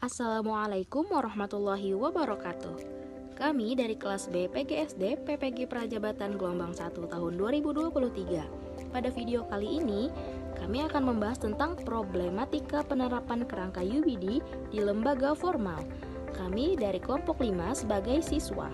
Assalamualaikum warahmatullahi wabarakatuh. Kami dari kelas B PGSD PPG Prajabatan Gelombang 1 tahun 2023. Pada video kali ini, kami akan membahas tentang problematika penerapan kerangka UBD di lembaga formal. Kami dari kelompok 5 sebagai siswa.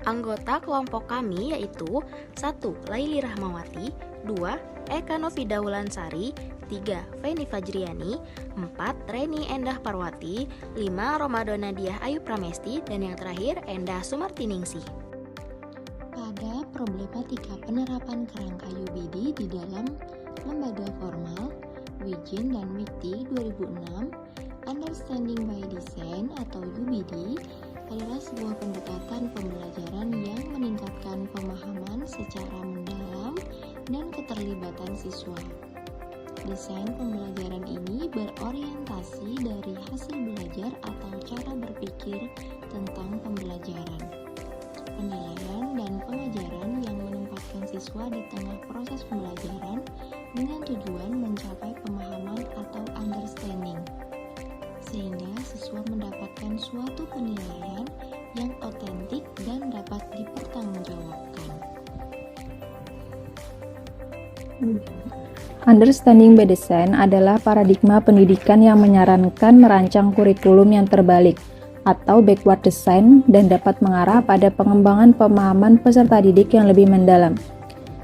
Anggota kelompok kami yaitu 1. Laili Rahmawati, 2. Eka Novida Wulansari, 3. Feni Fajriani, 4. Reni Endah Parwati, 5. Romadona Diah Ayu Pramesti, dan yang terakhir Endah Sumartiningsih. Pada problematika penerapan kerangka UBD di dalam lembaga formal, Wijin dan Wikti 2006, Understanding by Design atau UBD adalah sebuah pendekatan pembelajaran yang meningkatkan pemahaman secara mendalam dan keterlibatan siswa. Desain pembelajaran ini berorientasi dari hasil belajar atau cara berpikir tentang pembelajaran, penilaian, dan pengajaran yang menempatkan siswa di tengah proses pembelajaran dengan tujuan mencapai pemahaman atau understanding, sehingga siswa mendapatkan suatu penilaian yang otentik dan dapat dipertanggungjawabkan. Understanding by Design adalah paradigma pendidikan yang menyarankan merancang kurikulum yang terbalik atau backward design dan dapat mengarah pada pengembangan pemahaman peserta didik yang lebih mendalam.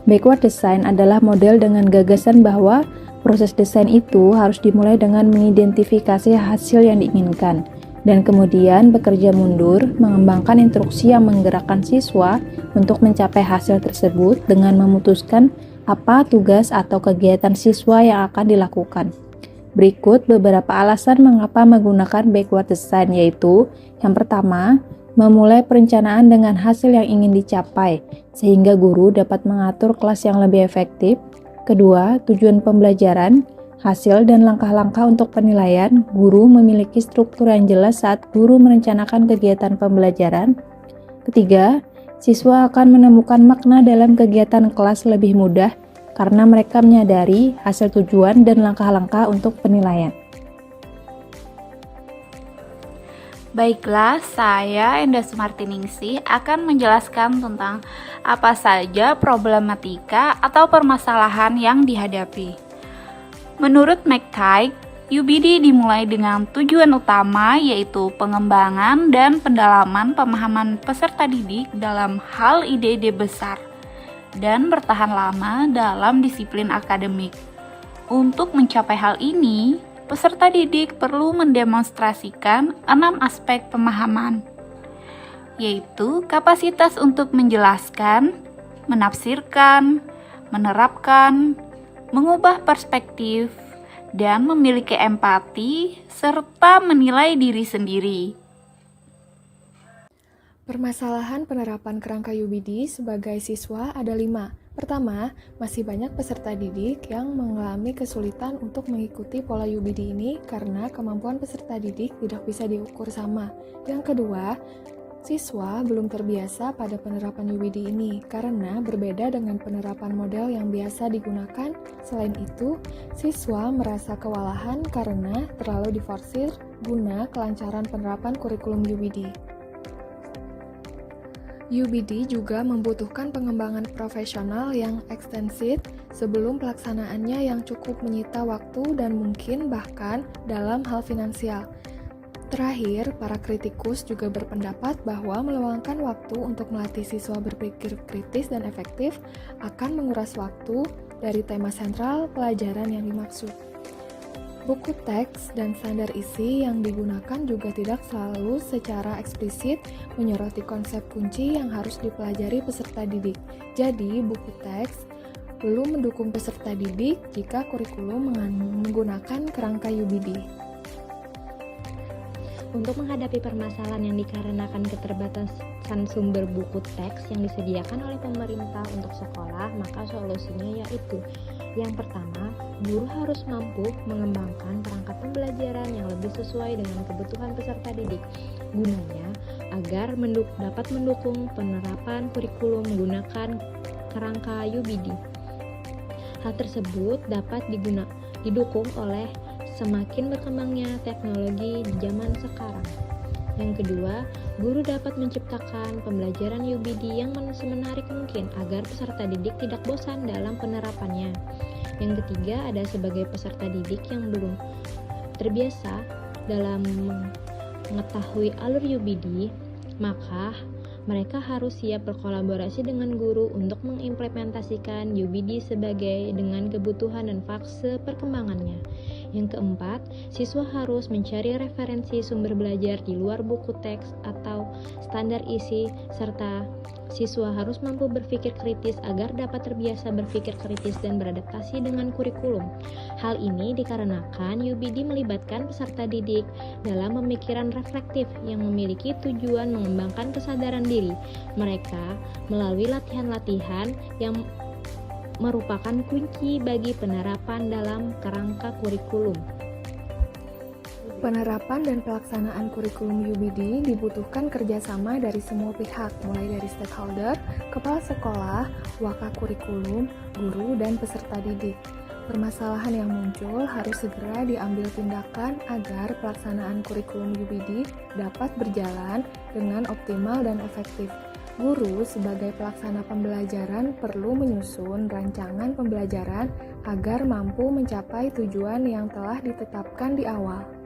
Backward design adalah model dengan gagasan bahwa proses desain itu harus dimulai dengan mengidentifikasi hasil yang diinginkan dan kemudian bekerja mundur mengembangkan instruksi yang menggerakkan siswa untuk mencapai hasil tersebut dengan memutuskan apa tugas atau kegiatan siswa yang akan dilakukan. Berikut beberapa alasan mengapa menggunakan backward design, yaitu yang pertama, memulai perencanaan dengan hasil yang ingin dicapai, sehingga guru dapat mengatur kelas yang lebih efektif. Kedua, tujuan pembelajaran, hasil dan langkah-langkah untuk penilaian. Guru memiliki struktur yang jelas saat guru merencanakan kegiatan pembelajaran. Ketiga, siswa akan menemukan makna dalam kegiatan kelas lebih mudah karena mereka menyadari hasil tujuan dan langkah-langkah untuk penilaian. Baiklah, saya Endah Sumartiningsih akan menjelaskan tentang apa saja problematika atau permasalahan yang dihadapi. Menurut McKay, UBD dimulai dengan tujuan utama yaitu pengembangan dan pendalaman pemahaman peserta didik dalam hal ide-ide besar dan bertahan lama dalam disiplin akademik. Untuk mencapai hal ini, peserta didik perlu mendemonstrasikan 6 aspek pemahaman, yaitu kapasitas untuk menjelaskan, menafsirkan, menerapkan, mengubah perspektif, dan memiliki empati, serta menilai diri sendiri. Permasalahan penerapan kerangka UBD sebagai siswa ada 5. Pertama, masih banyak peserta didik yang mengalami kesulitan untuk mengikuti pola UBD ini karena kemampuan peserta didik tidak bisa diukur sama. Yang kedua, siswa belum terbiasa pada penerapan UBD ini karena berbeda dengan penerapan model yang biasa digunakan. Selain itu, siswa merasa kewalahan karena terlalu diforsir guna kelancaran penerapan kurikulum UBD. UBD juga membutuhkan pengembangan profesional yang ekstensif sebelum pelaksanaannya yang cukup menyita waktu dan mungkin bahkan dalam hal finansial. Terakhir, para kritikus juga berpendapat bahwa meluangkan waktu untuk melatih siswa berpikir kritis dan efektif akan menguras waktu dari tema sentral pelajaran yang dimaksud. Buku teks dan standar isi yang digunakan juga tidak selalu secara eksplisit menyoroti konsep kunci yang harus dipelajari peserta didik. Jadi, buku teks belum mendukung peserta didik jika kurikulum menggunakan kerangka UBD. Untuk menghadapi permasalahan yang dikarenakan keterbatasan sumber buku teks yang disediakan oleh pemerintah untuk sekolah, maka solusinya yaitu yang pertama, guru harus mampu mengembangkan perangkat pembelajaran yang lebih sesuai dengan kebutuhan peserta didik, gunanya agar dapat mendukung penerapan kurikulum menggunakan kerangka UBD. Hal tersebut dapat didukung oleh semakin berkembangnya teknologi di zaman sekarang. Yang kedua, guru dapat menciptakan pembelajaran UBD yang semenarik mungkin agar peserta didik tidak bosan dalam penerapannya. Yang ketiga, ada sebagai peserta didik yang belum terbiasa dalam mengetahui alur UBD, maka mereka harus siap berkolaborasi dengan guru untuk mengimplementasikan UBD dengan kebutuhan dan fase perkembangannya. Yang keempat, siswa harus mencari referensi sumber belajar di luar buku teks atau standar isi, serta siswa harus mampu berpikir kritis agar dapat terbiasa berpikir kritis dan beradaptasi dengan kurikulum. Hal ini dikarenakan UBD melibatkan peserta didik dalam pemikiran reflektif yang memiliki tujuan mengembangkan kesadaran diri mereka melalui latihan-latihan yang merupakan kunci bagi penerapan dalam kerangka kurikulum. Penerapan dan pelaksanaan kurikulum UBD dibutuhkan kerjasama dari semua pihak, mulai dari stakeholder, kepala sekolah, wakakurikulum, guru, dan peserta didik. Permasalahan yang muncul harus segera diambil tindakan agar pelaksanaan kurikulum UBD dapat berjalan dengan optimal dan efektif. Guru sebagai pelaksana pembelajaran perlu menyusun rancangan pembelajaran agar mampu mencapai tujuan yang telah ditetapkan di awal.